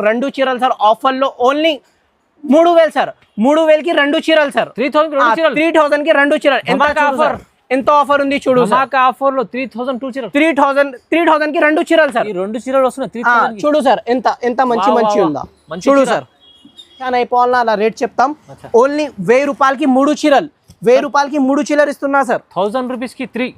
రెండు చీరలు sir offer లో ఓన్లీ 3000 సార్ 3000 కి రెండు చీరలు సార్ 3000 కి రెండు చీరలు ఎంత ఆఫర్ ఉంది చూడు ఆఫర్ లో 3000 చీరలు 3000 కి రెండు చీరలు సార్ రెండు చీరలు వస్తున్నాయి చూడు సార్ ఎంత మంచి ఉందా చూడు సార్ అయిపోవాలన్నా అలా రేట్ చెప్తాం ఓన్లీ 1000 రూపాయలకి 3 చీరలు 1000 రూపాయలకి 3 చీరలు ఇస్తున్నా సార్ 1000 రూపీస్ కి 3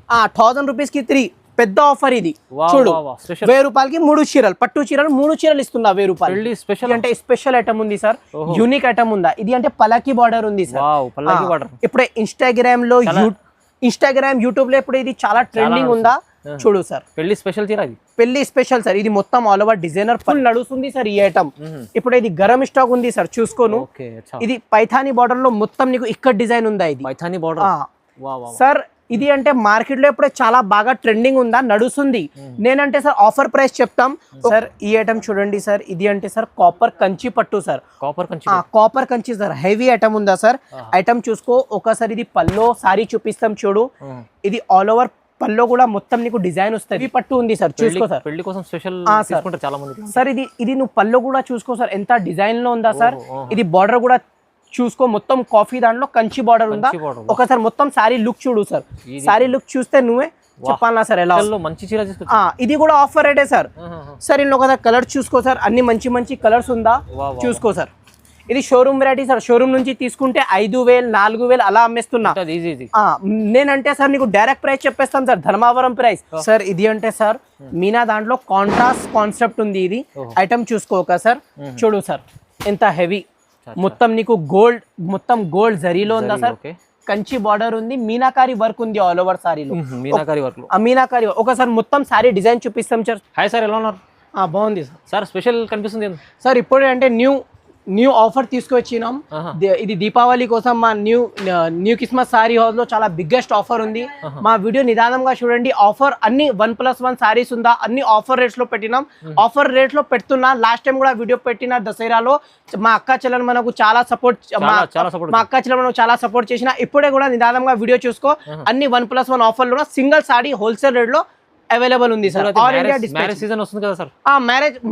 1000 రూపీస్ కి 3 పెద్ద ఆఫర్ ఇది చూడు 1000 రూపాయలకి 3 చీరలు పట్టు చీరలు 3 చీరలు ఇస్తున్నా 1000 రూపాయలు స్పెషల్ అంటే స్పెషల్ ఐటమ్ ఉంది సార్ యూనిక్ ఐటమ్ ఉందా ఇది అంటే పలాకి బార్డర్ ఉంది సార్ ఇప్పుడే ఇన్స్టాగ్రామ్ యూట్యూబ్ లో ఇప్పుడు ఇది చాలా ట్రెండింగ్ ఉందా చూడు సార్ పెళ్లి స్పెషల్ చీర ఇది పెళ్లి స్పెషల్ సార్ ఇది మొత్తం ఆల్ ఓవర్ డిజైనర్ ఫుల్ నడుస్తుంది సార్ ఈ ఐటమ్ ఇప్పుడు ఇది గరం స్టాక్ ఉంది సార్ చూసుకోను ఇది పైథానీ బార్డర్ లో మొత్తం నీకు ఇక్కడ డిజైన్ ఉందా ఇది పైథానీ బార్డర్ సార్ ఇది అంటే మార్కెట్ లో ఇప్పుడు చాలా బాగా ట్రెండింగ్ ఉందా నడుస్తుంది నేనంటే సార్ ఆఫర్ ప్రైస్ చెప్తాం సార్ ఈ ఐటమ్ చూడండి సార్ ఇది అంటే సార్ కాపర్ కంచి పట్టు sir copper Kanchi sir heavy item ఉందా సార్ ఐటమ్ చూసుకో ఒకసారి ఇది పల్లో సారీ చూపిస్తాం చూడు ఇది ఆల్ ఓవర్ పల్లో కూడా మొత్తం నీకు డిజైన్ వస్తుంది పట్టు ఉంది సార్ చూసుకో సార్ పెళ్లి కోసం స్పెషల్ చాలా మంది సార్ ఇది నువ్వు పల్లో కూడా చూసుకో సార్ ఎంత డిజైన్ లో ఉందా సార్ ఇది బార్డర్ కూడా చూసుకో మొత్తం కాఫీ దాంట్లో కంచి బార్డర్ ఉందా ఒకసారి మొత్తం సారీ లుక్ చూడు సార్ సారీ లుక్ చూస్తే నువ్వే చెప్పాలా సార్ ఎలా మంచి చీర ఇది కూడా ఆఫర్ రేటే సార్ సార్ ఇందులో ఒకసారి కలర్ చూసుకో సార్ అన్ని మంచి కలర్స్ ఉందా చూసుకో సార్ ఇది షోరూమ్ వెరైటీ సార్ షోరూమ్ నుంచి తీసుకుంటే 5000 4000 అలా అమ్మేస్తున్నా నేనంటే సార్ నీకు డైరెక్ట్ ప్రైస్ చెప్పేస్తాను సార్ ధర్మావరం ప్రైస్ సార్ ఇది అంటే సార్ మీనా దాంట్లో కాంట్రాస్ట్ కాన్సెప్ట్ ఉంది ఇది ఐటమ్ చూసుకోక సార్ చూడు సార్ ఎంత హెవీ మొత్తం నీకు గోల్డ్ జరీలో ఉందా సార్ కంచి బార్డర్ ఉంది మీనాకారి వర్క్ ఉంది ఆల్ ఓవర్ సారీలో మీనాకారి ఒకసారి మొత్తం సారీ డిజైన్ చూపిస్తాం సార్ హాయ్ సార్ ఎలా ఉన్నారు బాగుంది సార్ స్పెషల్ కనిపిస్తుంది సార్ ఇప్పుడు అంటే న్యూ ఆఫర్ తీసుకొచ్చినాం ఇది దీపావళి కోసం మా న్యూ క్రిస్మస్ సారీ హౌస్ లో చాలా బిగ్గెస్ట్ ఆఫర్ ఉంది మా వీడియో నిదానంగా చూడండి ఆఫర్ అన్ని 1+1 సారీస్ ఉందా అన్ని ఆఫర్ రేట్స్ లో పెట్టినాం ఆఫర్ రేట్స్ లో పెడుతున్నా లాస్ట్ టైం కూడా వీడియో పెట్టిన దసరాలో మా అక్క చెల్లెలు మనకు చాలా సపోర్ట్ మా అక్క చెల్లెలు మనకు చాలా సపోర్ట్ చేసిన ఇప్పుడే కూడా నిదానంగా వీడియో చూసుకో అన్ని 1+1 ఆఫర్ లో సింగిల్ సారీ హోల్సేల్ రేట్ లో అవైలబుల్ ఉంది sir all India marriage season వస్తుంది కదా సార్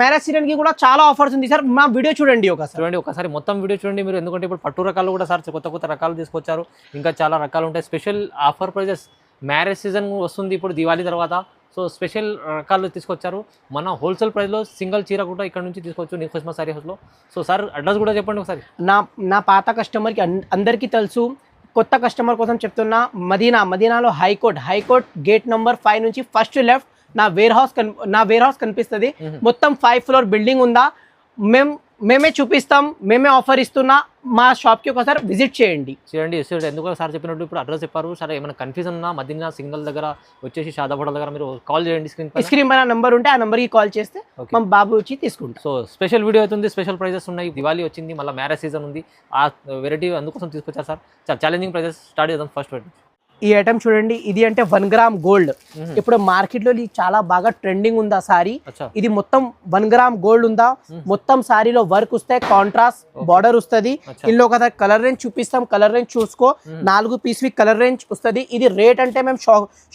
మ్యారేజ్ సీజన్ కి కూడా చాలా ఆఫర్స్ ఉంది సార్ మా వీడియో చూడండి ఒకసారి మొత్తం వీడియో చూడండి మీరు ఎందుకంటే ఇప్పుడు పట్టు రకాలు కూడా సార్ కొత్త రకాలు తీసుకొచ్చారు ఇంకా చాలా రకాలు ఉంటాయి special offer prizes marriage season వస్తుంది ఇప్పుడు దివాళీ తర్వాత సో స్పెషల్ రకాలు తీసుకొచ్చారు మన హోల్సేల్ ప్రైస్లో సింగిల్ చీర కూడా ఇక్కడ నుంచి తీసుకోవచ్చు న్యూ క్రిస్మస్ సారీ హౌస్లో సో సార్ అడ్రస్ కూడా చెప్పండి ఒకసారి నా పాత కస్టమర్కి అందరికీ తెలుసు కొత్త కస్టమర్ కోసం చెప్తున్నా మదీనాలో హైకోర్ట్ గేట్ నెంబర్ 5 నుంచి ఫస్ట్ లెఫ్ట్ నా వేర్ హౌస్ కనిపిస్తుంది మొత్తం 5 ఫ్లోర్ బిల్డింగ్ ఉందా మేమే చూపిస్తాం మేమే ఆఫర్ ఇస్తున్నా మా షాప్కి ఒకసారి విజిట్ చేయండి ఎందుకు సార్ చెప్పినట్టు ఇప్పుడు అడ్రస్ చెప్పారు సరే ఏమైనా కన్ఫ్యూజన్ ఉన్నా మదీనా సింగల్ దగ్గర వచ్చేసి షాదాపూర్ దగ్గర మీరు కాల్ చేయండి స్క్రీన్ పైన నెంబర్ ఉంటే ఆ నెంబర్కి కాల్ చేస్తే మా బాబు వచ్చి తీసుకుంటాం సో స్పెషల్ వీడియో అవుతుంది స్పెషల్ ప్రైజెస్ ఉన్నాయి దివాళీ వచ్చింది మళ్ళీ మ్యారేజ్ సీజన్ ఉంది ఆ వెరైటీ అందుకోసం తీసుకొచ్చారు సార్ చాలా ఛాలెంజింగ్ ప్రైజెస్ స్టార్ట్ చేద్దాం ఫస్ట్ ఈ ఐటమ్ చూడండి ఇది అంటే 1 గ్రామ్ గోల్డ్ ఇప్పుడు మార్కెట్ లో చాలా బాగా ట్రెండింగ్ ఉందా సారీ ఇది మొత్తం 1 గ్రామ్ గోల్డ్ ఉందా మొత్తం సారీలో వర్క్ వస్తాయి కాంట్రాస్ట్ బార్డర్ వస్తుంది ఇందులో ఒక కలర్ రేంజ్ చూపిస్తాం కలర్ రేంజ్ చూసుకో 4 పీస్ కలర్ రేంజ్ వస్తుంది ఇది రేట్ అంటే మేము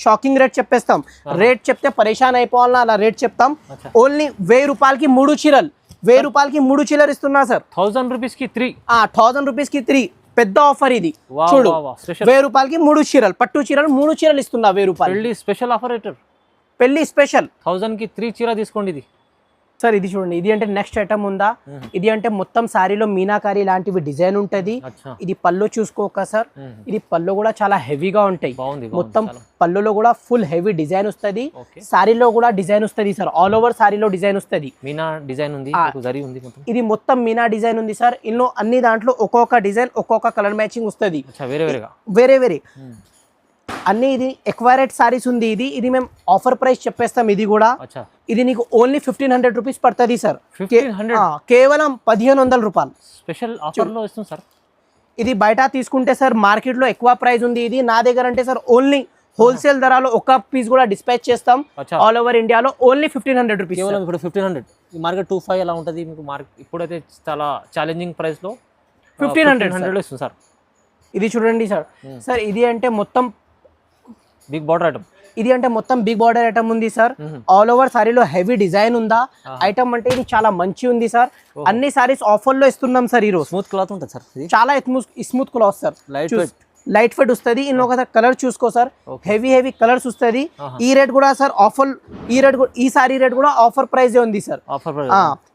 షాకింగ్ రేట్ చెప్పేస్తాం రేట్ చెప్తే పరేషాన్ అయిపోవాలన్నా అలా రేట్ చెప్తాం ఓన్లీ 1000 రూపాయలకి 3 చీరలు 1000 రూపాయలకి 3 చీరలు ఇస్తున్నా సార్ 1000 రూపీస్ కి 3 1000 రూపీస్ కి 3 పెద్ద ఆఫర్ ఇది చూడు 1000 రూపాయలకి 3 చీరలు పట్టు చీరలు 3 చీరలు ఇస్తున్నా 1000 రూపాయలు పెళ్లి స్పెషల్ ఆఫర్ పెళ్లి స్పెషల్ 1000 కి 3 చీర తీసుకోండి ఇది సార్ ఇది చూడండి ఇది అంటే నెక్స్ట్ ఐటమ్ ఉందా ఇది అంటే మొత్తం సారీలో మీనాకారి లాంటివి డిజైన్ ఉంటది ఇది పళ్ళు చూసుకోక సార్ ఇది పళ్ళు కూడా చాలా హెవీగా ఉంటాయి మొత్తం పళ్ళులో కూడా ఫుల్ హెవీ డిజైన్ వస్తుంది సారీలో కూడా డిజైన్ వస్తుంది సార్ ఆల్ ఓవర్ సారీలో డిజైన్ వస్తుంది మీనా డిజైన్ ఉంది జరీ ఉంది ఇది మొత్తం మీనా డిజైన్ ఉంది సార్ ఇందులో అన్ని దాంట్లో ఒక్కొక్క డిజైన్ ఒక్కొక్క కలర్ మ్యాచింగ్ వస్తుంది వేరే అన్ని ఇది ఎక్వైరేట్ సారీస్ ఉంది ఇది మేము ఆఫర్ ప్రైస్ చెప్పేస్తాం ఇది కూడా ఇది నీకు ఓన్లీ 1500 రూపీస్ పడుతుంది సార్ కేవలం 1500 రూపాయలు స్పెషల్ ఆఫర్ లో ఇస్తుంది సార్ ఇది బయట తీసుకుంటే సార్ మార్కెట్ లో ఎక్కువ ప్రైస్ ఉంది ఇది నా దగ్గర అంటే సార్ ఓన్లీ హోల్సేల్ ధరలో ఒక పీస్ కూడా డిస్పాచ్ చేస్తాం ఆల్ ఓవర్ ఇండియాలో ఓన్లీ 1500 రూపీస్ కేవలం ఇప్పుడు 1500 మార్కెట్ 25 ఎలా ఉంటుంది మీకు ఇప్పుడైతే చాలా ఛాలెంజింగ్ ప్రైస్ లో 1500 ఇస్తుంది సార్ ఇది చూడండి సార్ ఇది అంటే మొత్తం బిగ్ బార్డర్ ఐటమ్ ఇది అంటే మొత్తం బిగ్ బార్డర్ ఐటమ్ ఉంది సార్. ఆల్ ఓవర్ సారీలో హెవీ డిజైన్ ఉందా ఐటమ్ అంటే ఇది చాలా మంచి ఉంది సార్. అన్ని సారీస్ ఆఫర్ లో ఇస్తున్నాం సార్ ఈ రోజు. స్మూత్ క్లాత్ ఉంటుంది సార్, చాలా స్మూత్ క్లాత్ సార్, లైట్ ఫెట్ వస్తుంది. ఇందులో ఒక కలర్ చూసుకో సార్, హెవీ కలర్స్ వస్తుంది. ఈ రేట్ కూడా సార్ ఆఫర్, ఈ సారీ రేట్ కూడా ఆఫర్ ప్రైస్ ఉంది సార్.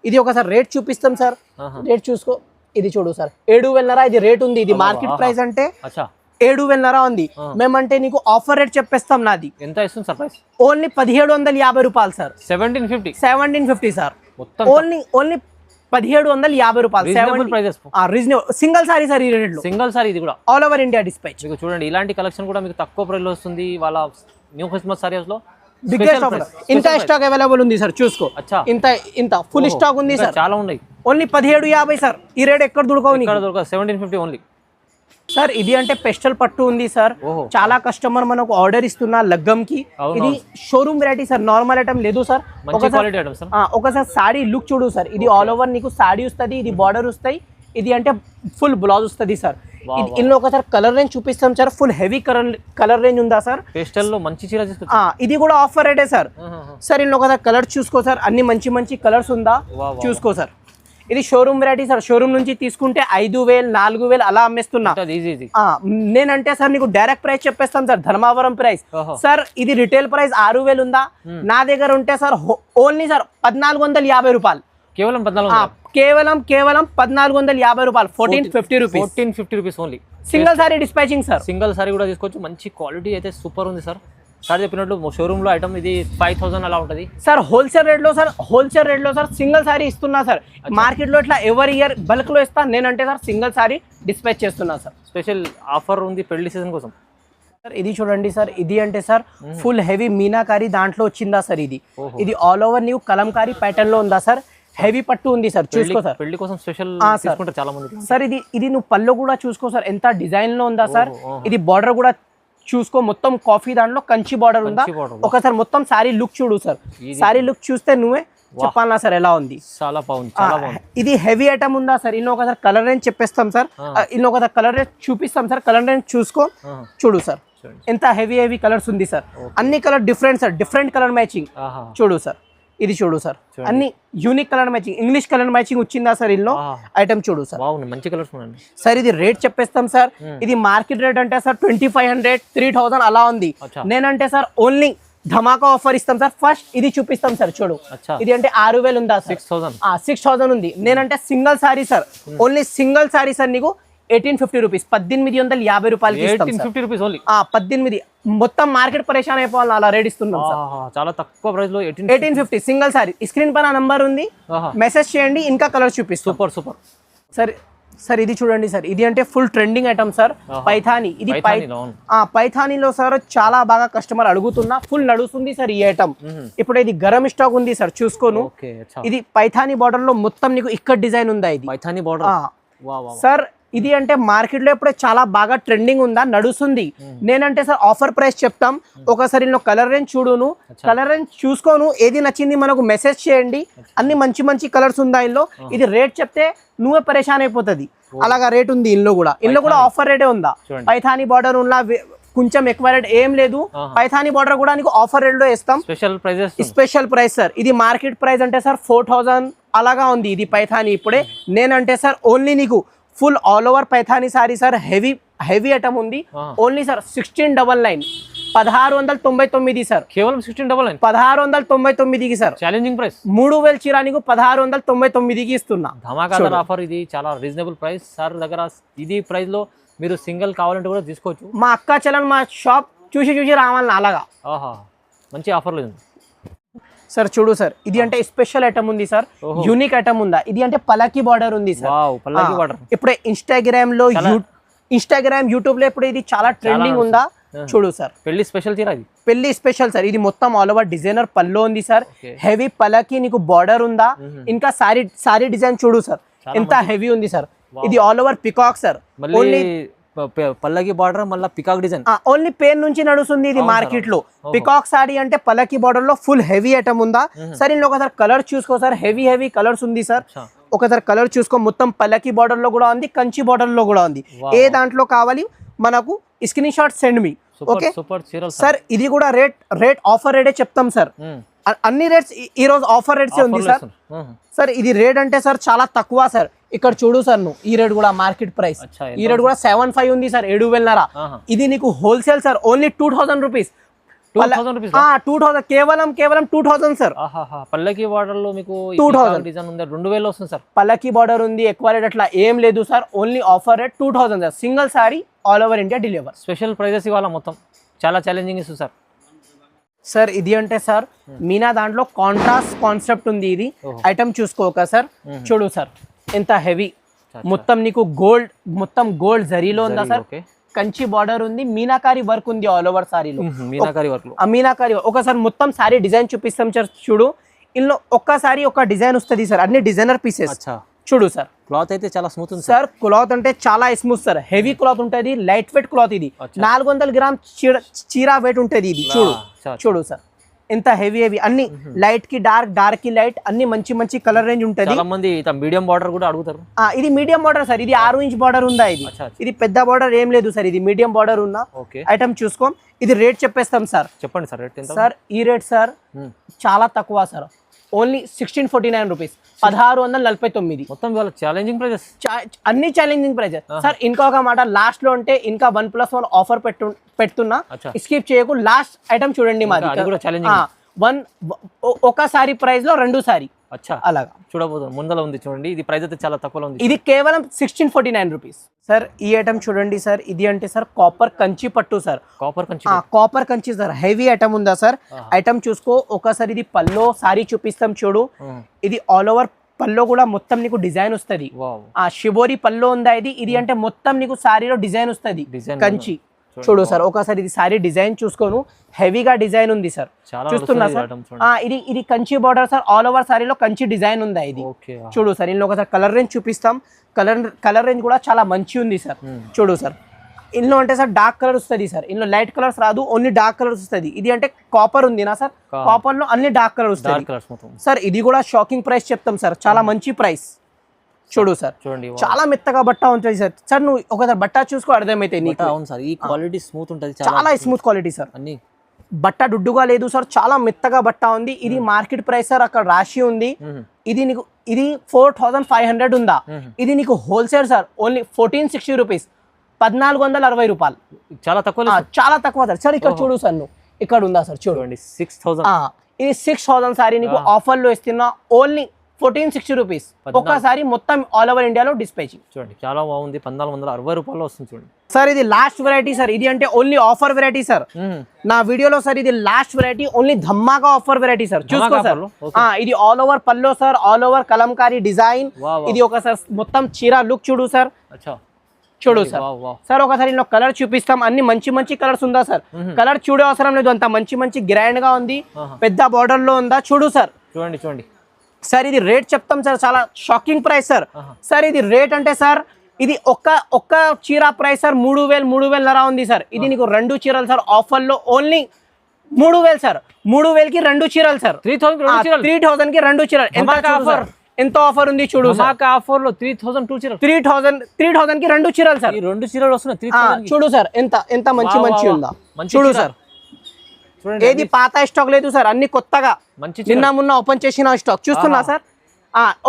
ఇది ఒకసారి రేట్ చూపిస్తాం సార్, రేట్ చూసుకో. ఇది చూడు సార్ 7,500 ఇది రేట్ ఉంది. ఇది మార్కెట్ ప్రైస్ అంటే 7,500 ఉంది. మేమంటే నీకు ఆఫర్ రేట్ చెప్పేస్తాం. నాది ఎంత ఇస్తుంది సార్ ప్రైస్? ఓన్లీ 1,750 రూపాయలు సార్. 1750 సార్. ఓన్లీ 1,750 రూపాయలు. Reasonable single sorry sir. ఈ రేట్ లో సింగిల్ సారీ, ఇది కూడా ఆల్ ఓవర్ ఇండియా డిస్పాచ్. మీకు చూడండి ఇలాంటి కలెక్షన్ కూడా మీకు తక్కువ ప్రైస్ లో వస్తుంది వాళ్ళ న్యూ క్రిస్మస్ సారీస్ లో. Biggest offer. ఇంత స్టాక్ అవైలబుల్ ఉంది సార్, చూసుకో. ఇంత ఫుల్ స్టాక్ ఉంది సార్, చాలా ఉన్నాయి. Only 1750 sir. ఈ రేట్ ఎక్కడ దొరకవు, 1750 ఓన్లీ సార్. ఇది అంటే పెస్టల్ పట్టు ఉంది సార్. చాలా కస్టమర్ మనకు ఆర్డర్ ఇస్తున్నా లగ్గం కి. ఇది showroom variety sir, normal item లేదు సార్. ఒకసారి సారీ లుక్ చూడు సార్. ఇది ఆల్ ఓవర్ నీకు సారీ వస్తుంది, ఇది బార్డర్ వస్తాయి, ఇది అంటే ఫుల్ బ్లౌజ్ వస్తుంది సార్. ఇందులో ఒకసారి కలర్ రేంజ్ చూపిస్తాం sir. Full heavy colour range ఉందా సార్? పేస్టల్ లో మంచి చీర ఇది కూడా ఆఫర్ రేటే సార్. సార్ ఇందులో ఒకసారి కలర్ చూసుకో సార్, అన్ని మంచి కలర్స్ ఉందా చూసుకో సార్. ఇది షోరూమ్ వెరైటీ సార్. షోరూమ్ నుంచి తీసుకుంటే 5,000 4,000 అలా అమ్మేస్తున్నా. నేనంటే సార్ నీకు డైరెక్ట్ ప్రైస్ చెప్పేస్తాం సార్, ధర్మావరం ప్రైస్ సార్. ఇది రిటైల్ ప్రైస్ 6,000 ఉందా, నా దగ్గర ఉంటే సార్ ఓన్లీ సార్ 1,450 రూపాయలు. కేవలం 1,450 రూపాయలు. 1450 rupees only. Single sorry dispatching sir. Single sorry కూడా తీసుకోవచ్చు. మంచి క్వాలిటీ అయితే సూపర్ ఉంది సార్. సార్ చెప్పినట్లు షోరూమ్ లో ఐటమ్ ఇది 5,000 అలా ఉంటుంది సార్. హోల్సేల్ రేట్ లో సార్ సింగిల్ సారీ ఇస్తున్నా సార్. మార్కెట్ లో ఇట్లా ఎవరి ఇయర్ బల్క్ లో ఇస్తా, నేనంటే సార్ సింగిల్ సారీ డిస్పాచ్ చేస్తున్నా సార్. స్పెషల్ ఆఫర్ ఉంది పెళ్లి సీజన్ కోసం సార్. ఇది చూడండి సార్, ఇది అంటే సార్ ఫుల్ హెవీ మీనాకారి దాంట్లో వచ్చిందా సార్. ఇది ఆల్ ఓవర్ నీవు కలంకారీ ప్యాటర్న్ లో ఉందా సార్. హెవీ పట్టు ఉంది సార్, చూసుకో సార్. పెళ్లి కోసం స్పెషల్ చాలా మంది సార్. ఇది నువ్వు పళ్ళు కూడా చూసుకో సార్, ఎంత డిజైన్ లో ఉందా సార్. ఇది బార్డర్ కూడా చూసుకో, మొత్తం కాఫీ దాంట్లో కంచి బార్డర్ ఉందా. ఒకసారి మొత్తం సారీ లుక్ చూడు సార్. సారీ లుక్ చూస్తే నువ్వే చెప్పాలా సార్ ఎలా ఉంది. చాలా బాగుంది. ఇది హెవీ ఐటమ్ ఉందా సార్. ఇన్నో ఒకసారి కలర్ రేంజ్ చెప్పేస్తాం సార్. ఇన్నో ఒకసారి కలర్ రేంజ్ చూపిస్తాం సార్. కలర్ రేంజ్ చూసుకో, చూడు సార్ ఎంత హెవీ కలర్స్ ఉంది సార్. అన్ని colour different sir, different colour matching చూడు సార్. ఇది చూడు సార్, అన్ని unique colour matching, English colour matching వచ్చిందా సార్. ఇందులో ఐటమ్ చూడు సార్, మంచి కలర్స్ సార్. ఇది రేట్ చెప్పేస్తాం సార్. ఇది మార్కెట్ రేట్ అంటే సార్ 2,500 3,000 అలా ఉంది. నేనంటే సార్ ఓన్లీ ధమాకా ఆఫర్ ఇస్తాం సార్. ఫస్ట్ ఇది చూపిస్తాం సార్, చూడు. ఇది అంటే 6,000 ఉందా సార్, 6,000 ఉంది. నేనంటే single sorry sir, only single sorry sir నీకు 1850 రూపీస్, 1,850 రూపాయలకి 18 మొత్తం మార్కెట్ పరేషాన్ అయిపోవాలి అలా రేట్ ఇస్తున్నాం సార్. చాలా తక్కువ ప్రైస్ లో 1850 సింగిల్ సారీ. స్క్రీన్ పైన నంబర్ ఉంది, మెసేజ్ చేయండి, ఇంకా కలర్ చూపిస్తాం. Super sir. సార్ ఇది చూడండి సార్, ఇది అంటే full trending item sir. Paithani. ఇది పైథానీలో సార్ చాలా బాగా కస్టమర్ అడుగుతున్నా, ఫుల్ నడుస్తుంది సార్ ఈ ఐటమ్. ఇప్పుడు ఇది గరం స్టాక్ ఉంది సార్, చూసుకోను. ఇది పైథానీ బార్డర్ లో మొత్తం నీకు ఇక్కడ డిజైన్ ఉందా. ఇది పైథానీ బార్డర్ సార్. ఇది అంటే మార్కెట్ లో ఇప్పుడే చాలా బాగా ట్రెండింగ్ ఉందా, నడుస్తుంది. నేనంటే సార్ ఆఫర్ ప్రైస్ చెప్తాం. ఒకసారి కలర్ రేంజ్ చూడును, కలర్ రేంజ్ చూసుకోను, ఏది నచ్చింది మనకు మెసేజ్ చేయండి. అన్ని మంచి కలర్స్ ఉందా ఇందులో. ఇది రేట్ చెప్తే నువ్వే పరేషాన్ అయిపోతుంది, అలాగా రేట్ ఉంది ఇందులో కూడా. ఇందులో కూడా ఆఫర్ రేటే ఉందా. పైథానీ బార్డర్ ఉన్న కొంచెం ఎక్కువ రేట్ ఏం లేదు. పైథానీ బార్డర్ కూడా నీకు ఆఫర్ రేట్ లో ఇస్తాం. Special price sir. ఇది మార్కెట్ ప్రైస్ అంటే సార్ 4,000 అలాగా ఉంది ఇది పైథానీ ఇప్పుడే. నేనంటే సార్ ఓన్లీ నీకు full all over Paithani sari sir. Heavy item ఉంది. Only sir 1699 1699 sir. కేవలం 1699 1699కి సార్. Challenging price. 3,000 చీరానికి 1699కి ఇస్తున్నా. ధమాకాదార్ ఆఫర్. ఇది చాలా రీజనబుల్ ప్రైస్ సార్ దగ్గర. ఇది ప్రైస్ లో మీరు సింగిల్ కావాలంటే కూడా తీసుకోవచ్చు. మా అక్క చెల్లెలు మా షాప్ చూసి రావాలని అలాగా. మంచి ఆఫర్లు ఉంది సార్. చూడు సార్, ఇది అంటే స్పెషల్ ఐటమ్ ఉంది సార్, యూనిక్ ఐటమ్ ఉందా. ఇది అంటే పలకి బార్డర్ ఉంది సార్. ఇప్పుడే ఇన్స్టాగ్రామ్ యూట్యూబ్ లో ఇప్పుడు ఇది చాలా ట్రెండింగ్ ఉందా, చూడు సార్. పెళ్లి స్పెషల్ చీర ఇది. పెళ్లి స్పెషల్ సార్. ఇది మొత్తం ఆల్ ఓవర్ డిజైనర్ పల్లో ఉంది సార్. హెవీ పలకి నీకు బార్డర్ ఉందా. ఇంకా సారీ డిజైన్ చూడు సార్, ఎంత హెవీ ఉంది సార్. ఇది all over peacock sir. Only పల్లకి బార్డర్ మళ్ళీ పికాక్ డిజైన్. ఓన్లీ పేన్ నుంచి నడుస్తుంది ఇది మార్కెట్ లో. పికాక్ సారీ అంటే పల్లకి బార్డర్ లో ఫుల్ హెవీ ఐటమ్ ఉందా సార్. ఇందులో ఒకసారి కలర్ చూసుకో సార్, హెవీ కలర్స్ ఉంది సార్. ఒకసారి కలర్ చూసుకో, మొత్తం పల్లకి బార్డర్ లో కూడా ఉంది, కంచి బార్డర్ లో కూడా ఉంది. ఏ దాంట్లో కావాలి మనకు screen shot send me. Okay super చీరలు సార్ ఇది కూడా రేట్ ఆఫర్ రేటే చెప్తాం సార్ అన్ని రేట్స్ ఈ రోజు ఆఫర్ రేట్స్ ఉంది సార్ సార్ ఇది రేట్ అంటే సార్ చాలా తక్కువ సార్ ఇక్కడ చూడు సార్ నువ్వు ఈ రేట్ కూడా మార్కెట్ ప్రైస్ ఈ రేట్ కూడా 7,500 ఉంది సార్ 7,500 ఇది నీకు హోల్సేల్ సార్ ఓన్లీ 2,000 రూపీస్ 2,000 కేవలం 2,000 సార్ పల్లకి బార్డర్ లో మీకు 2,000 డిజైన్ ఉంది 2,000 వస్తుంది సార్ పల్లకి బార్డర్ ఉంది ఎక్కువ రేట్ అట్లా ఏం లేదు sir only offer rate 2,000 sir single sari all over India deliver special prizes ఇవాళ మొత్తం చాలా ఛాలెంజింగ్ ఇస్తుంది సార్ సార్ ఇది అంటే సార్ మీనా దాంట్లో కాంట్రాస్ట్ కాన్సెప్ట్ ఉంది ఇది ఐటమ్ చూసుకోక సార్ చూడు సార్ ఎంత హెవీ మొత్తం నీకు గోల్డ్ జరీలో ఉందా సార్ కంచి బార్డర్ ఉంది మీనాకారి వర్క్ ఉంది ఆల్ ఓవర్ సారీలో మీనాకారి ఒకసారి మొత్తం సారీ డిజైన్ చూపిస్తాం సార్ చూడు ఇందులో ఒక్కసారి ఒక డిజైన్ వస్తుంది సార్ అన్ని డిజైనర్ పీసెస్ చూడు సార్ క్లాత్ అయితే చాలా స్మూత్ ఉంది సార్ క్లాత్ అంటే చాలా స్మూత్ సార్ హెవీ క్లాత్ ఉంటుంది లైట్ వెయిట్ క్లాత్ ఇది 400 గ్రామ్ చీరా వెయిట్ ఉంటుంది ఇది చూడు సార్ ఎంత హెవీ అన్ని లైట్ కి డార్క్ కి లైట్ అన్ని మంచి కలర్ రేంజ్ ఉంటుంది చాలా మంది మీడియం బార్డర్ కూడా అడుగుతారు ఇది మీడియం బార్డర్ సార్ ఇది 6 ఇంచ్ బార్డర్ ఉందా ఇది పెద్ద బార్డర్ ఏం లేదు సార్ ఇది మీడియం బార్డర్ ఉన్నా ఐటమ్ చూసుకో ఇది రేట్ చెప్పేస్తాం సార్ చెప్పండి సార్ రేట్ ఎంత సార్ ఈ రేట్ సార్ చాలా తక్కువ సార్ ఓన్లీ 1649 రూపీస్ 1649 మొత్తం ఛాలెంజింగ్ ప్రైజెస్ అన్ని ఛాలెంజింగ్ ప్రైజెస్ సార్ ఇంకొక మాట లాస్ట్ లో అంటే ఇంకా 1+1 ఆఫర్ పెడుతున్నా స్కిప్ చేయకు లాస్ట్ ఐటమ్ చూడండి మాది ఒకసారి ప్రైస్ లో 2 సారీ అలాగా చూడబోదు ముందర ఉంది చూడండి ఇది ప్రైస్ అయితే చాలా తక్కువలో ఉంది ఇది కేవలం 1649 రూపీస్ సార్ ఈ ఐటమ్ చూడండి సార్ ఇది అంటే సార్ కాపర్ కంచి పట్టు sir copper Kanchi sir heavy item ఉందా సార్ ఐటమ్ చూసుకో ఒకసారి ఇది పల్లో సారీ చూపిస్తాం చూడు ఇది ఆల్ ఓవర్ పల్లో కూడా మొత్తం నీకు డిజైన్ వస్తుంది షిబోరి పల్లో ఉందా ఇది అంటే మొత్తం నీకు సారీలో డిజైన్ వస్తుంది కంచి చూడు సార్ ఒకసారి ఇది సారీ డిజైన్ చూసుకోను హెవీగా డిజైన్ ఉంది సార్ చూస్తున్నా సార్ ఇది Kanchi border sir all over సారీలో కంచి డిజైన్ ఉందా ఇది చూడు సార్ ఇందులో ఒకసారి కలర్ రేంజ్ చూపిస్తాం కలర్ రేంజ్ కూడా చాలా మంచి ఉంది సార్ చూడు సార్ ఇందులో అంటే సార్ డార్క్ కలర్ వస్తుంది సార్ ఇందులో లైట్ కలర్స్ రాదు ఓన్లీ డార్క్ కలర్స్ వస్తుంది ఇది అంటే కాపర్ ఉంది నా సార్ కాపర్ లో అన్ని డార్క్ కలర్ వస్తుంది సార్ ఇది కూడా షాకింగ్ ప్రైస్ చెప్తాం సార్ చాలా మంచి ప్రైస్ చూడు సార్ చూడండి చాలా మెత్తగా బట్ట ఉంటుంది సార్ సార్ నువ్వు ఒకసారి బట్ట చూసుకో అర్థమైతే నీకు అవును సార్ ఈ క్వాలిటీ స్మూత్ ఉంటుంది చాలా స్మూత్ క్వాలిటీ సార్ అన్ని బట్ట డుడ్డుగా లేదు సార్ చాలా మెత్తగా బట్ట ఉంది ఇది మార్కెట్ ప్రైస్ సార్ అక్కడ రాసి ఉంది ఇది నీకు ఇది 4500 ఉందా ఇది నీకు హోల్సేల్ సార్ ఓన్లీ 1460 రూపీస్ 1460 రూపాయలు చాలా తక్కువ సార్ సార్ ఇక్కడ చూడు సార్ నువ్వు ఇక్కడ ఉందా సార్ చూడండి 6000 ఇది 6000 సారీ నీకు ఆఫర్ లో ఇస్తున్నా ఓన్లీ 1460 రూపీస్ ఒక్కసారి మొత్తం ఆల్ ఓవర్ ఇండియాలో డిస్పాచింగ్ చూడండి చాలా బాగుంది 1460 రూపాయలు వస్తుంది చూడండి సార్ ఇది లాస్ట్ వెరైటీ సార్ ఇది అంటే ఓన్లీ ఆఫర్ వెరైటీ సార్ నా వీడియోలో సార్ ఇది లాస్ట్ వెరైటీ ఓన్లీ ధమ్మాగా ఆఫర్ వెరైటీ సార్ చూసుకో సార్ ఇది all over pallu sir all over Kalamkari design ఇది ఒకసారి మొత్తం చీర లుక్ చూడు సార్ చూడు సార్ సార్ ఒకసారి ఇందులో కలర్ చూపిస్తాం అన్ని మంచి కలర్స్ ఉందా సార్ కలర్ చూడే అవసరం లేదు అంత మంచి గ్రాండ్ గా ఉంది పెద్ద బార్డర్ లో ఉందా చూడు సార్ చూడండి సార్ ఇది రేట్ చెప్తాం సార్ చాలా షాకింగ్ ప్రైస్ సార్ సార్ ఇది రేట్ అంటే సార్ ఇది ఒక్క చీర ప్రైస్ సార్ 3,000 ఉంది సార్ ఇది నీకు 2 చీరలు సార్ ఆఫర్ లో ఓన్లీ 3,000 సార్ 3,000 కి 2 చీరలు సార్ 3,000 కి 2 చీరలు ఎంత ఆఫర్ ఉంది చూడు ఆఫర్ లో 3,000 చీరలు 3,000 కి 2 చీరలు సార్ 2 చీరలు వస్తున్నాయి చూడు సార్ ఎంత మంచి ఉందా చూడు సార్ ఏది పాత స్టాక్ లేదు సార్ అన్ని కొత్తగా నిన్న మొన్న ఓపెన్ చేసిన స్టాక్ చూస్తున్నా సార్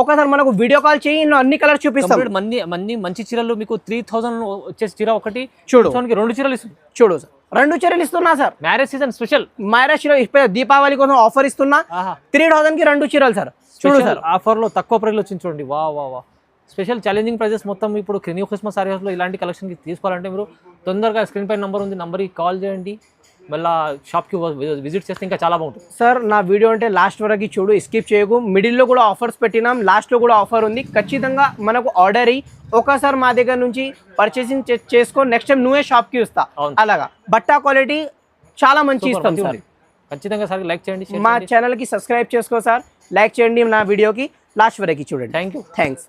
ఒకసారి మనకు వీడియో కాల్ చేయి అన్ని కలర్ చూపిస్తాం మంచి చీరలు మీకు 3,000 వచ్చేసి చీర ఒకటి చూడు 2 చీరలు ఇస్తుంది చూడు సార్ 2 చీరలు ఇస్తున్నా sir marriage season special Deepavali కోసం ఆఫర్ ఇస్తున్నా 3,000 కి 2 చీరలు సార్ చూడు సార్ ఆఫర్ లో తక్కువ ప్రైస్ లో వచ్చింది చూడండి వా స్పెషల్ ఛాలెంజింగ్ ప్రైజెస్ మొత్తం ఇప్పుడు న్యూ క్రిస్మస్ సారీస్ లో ఇలాంటి కలెక్షన్ కి తీసుకోవాలంటే మీరు తొందరగా స్క్రీన్ పై నంబర్ ఉంది నంబర్కి కాల్ చేయండి మళ్ళీ షాప్కి విజిట్ చేస్తే ఇంకా చాలా బాగుంటుంది సార్ నా వీడియో అంటే లాస్ట్ వరకు చూడు స్కిప్ చేయకు మిడిల్లో కూడా ఆఫర్స్ పెట్టినాం లాస్ట్లో కూడా ఆఫర్ ఉంది ఖచ్చితంగా మనకు ఆర్డర్ అయ్యి ఒకసారి మా దగ్గర నుంచి పర్చేసింగ్ చేసుకో నెక్స్ట్ టైం నువ్వే షాప్కి వస్తా అలాగా బట్టా క్వాలిటీ చాలా మంచి ఇస్తాం సార్ ఖచ్చితంగా సార్ లైక్ చేయండి మా ఛానల్కి సబ్స్క్రైబ్ చేసుకో సార్ లైక్ చేయండి నా వీడియోకి లాస్ట్ వరకు చూడండి థ్యాంక్ యూ థ్యాంక్స్